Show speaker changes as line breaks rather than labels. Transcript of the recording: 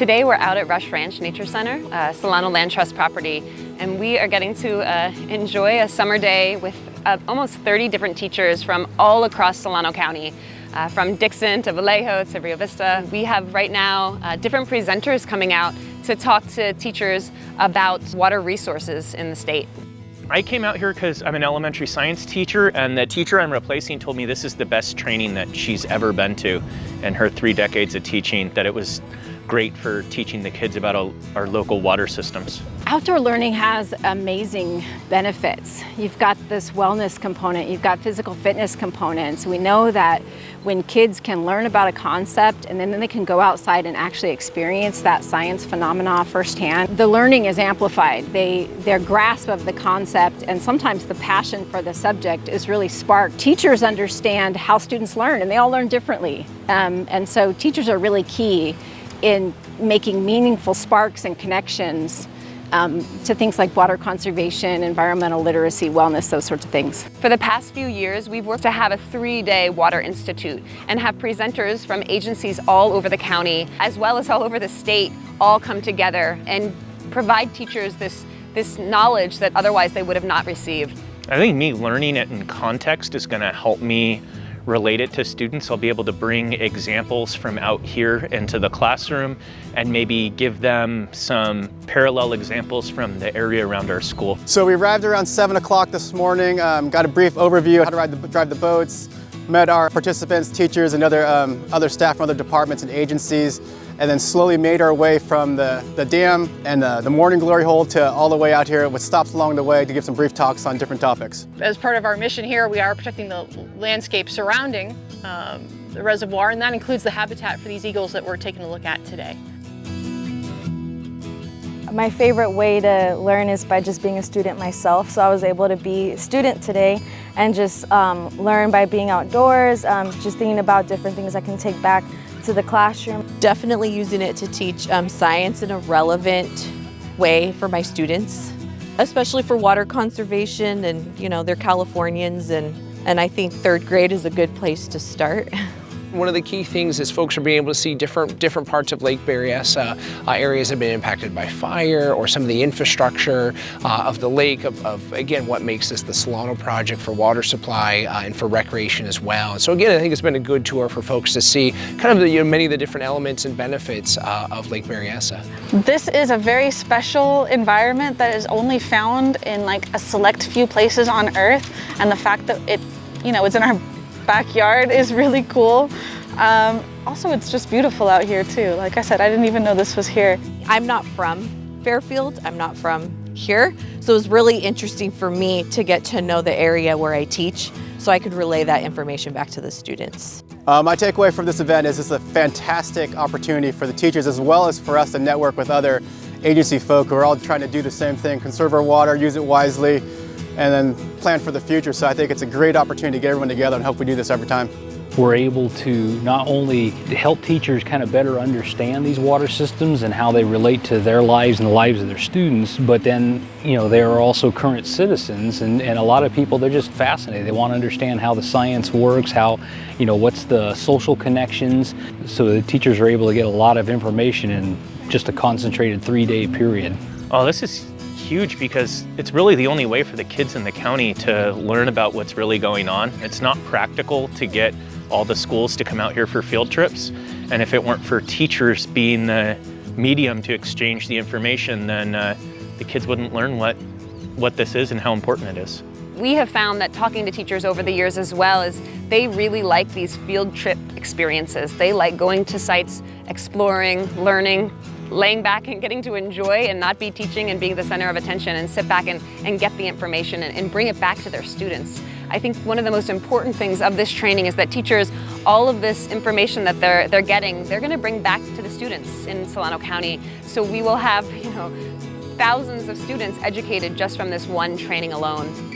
Today we're out at Rush Ranch Nature Center, Solano Land Trust property, and we are getting to enjoy a summer day with almost 30 different teachers from all across Solano County, from Dixon to Vallejo to Rio Vista. We have right now different presenters coming out to talk to teachers about water resources in the state.
I came out here because I'm an elementary science teacher, and the teacher I'm replacing told me this is the best training that she's ever been to in her 3 decades of teaching, that it was great for teaching the kids about our local water systems.
Outdoor learning has amazing benefits. You've got this wellness component, you've got physical fitness components. We know that when kids can learn about a concept and then they can go outside and actually experience that science phenomena firsthand, the learning is amplified. Their grasp of the concept and sometimes the passion for the subject is really sparked. Teachers understand how students learn, and they all learn differently. And so teachers are really key in making meaningful sparks and connections to things like water conservation, environmental literacy, wellness, those sorts of things.
For the past few years, we've worked to have a 3-day Water Institute and have presenters from agencies all over the county, as well as all over the state, all come together and provide teachers this knowledge that otherwise they would have not received.
I think me learning it in context is going to help me relate it to students. I'll be able to bring examples from out here into the classroom and maybe give them some parallel examples from the area around our school.
So we arrived around 7 o'clock this morning, got a brief overview of how to drive the boats, met our participants, teachers, and other staff from other departments and agencies, and then slowly made our way from the dam and the morning glory hole to all the way out here with stops along the way to give some brief talks on different topics.
As part of our mission here, we are protecting the landscape surrounding the reservoir, and that includes the habitat for these eagles that we're taking a look at today.
My favorite way to learn is by just being a student myself, so I was able to be a student today and just learn by being outdoors, just thinking about different things I can take back to the classroom.
Definitely using it to teach science in a relevant way for my students, especially for water conservation, and they're Californians, and I think 3rd grade is a good place to start.
One of the key things is folks are being able to see different parts of Lake Berryessa, areas that have been impacted by fire, or some of the infrastructure of the lake, of again, what makes this the Solano project for water supply and for recreation as well. And so again, I think it's been a good tour for folks to see kind of many of the different elements and benefits of Lake Berryessa.
This is a very special environment that is only found in like a select few places on Earth, and the fact that it's in our backyard is really cool. Also, it's just beautiful out here too. Like I said, I didn't even know this was here.
I'm not from Fairfield, I'm not from here, so it was really interesting for me to get to know the area where I teach, so I could relay that information back to the students.
My takeaway from this event is it's a fantastic opportunity for the teachers as well as for us to network with other agency folk who are all trying to do the same thing, conserve our water, use it wisely, and then plan for the future. So I think it's a great opportunity to get everyone together, and hope we do this every time.
We're able to not only help teachers kind of better understand these water systems and how they relate to their lives and the lives of their students, but then, they are also current citizens, and a lot of people, they're just fascinated. They want to understand how the science works, how, what's the social connections. So the teachers are able to get a lot of information in just a concentrated 3-day period.
Oh, this is huge, because it's really the only way for the kids in the county to learn about what's really going on. It's not practical to get all the schools to come out here for field trips, and if it weren't for teachers being the medium to exchange the information, then the kids wouldn't learn what this is and how important it is.
We have found that talking to teachers over the years as well is they really like these field trip experiences. They like going to sites, exploring, learning, laying back and getting to enjoy and not be teaching and being the center of attention, and sit back and get the information and bring it back to their students. I think one of the most important things of this training is that teachers, all of this information that they're getting, they're going to bring back to the students in Solano County. So we will have, thousands of students educated just from this one training alone.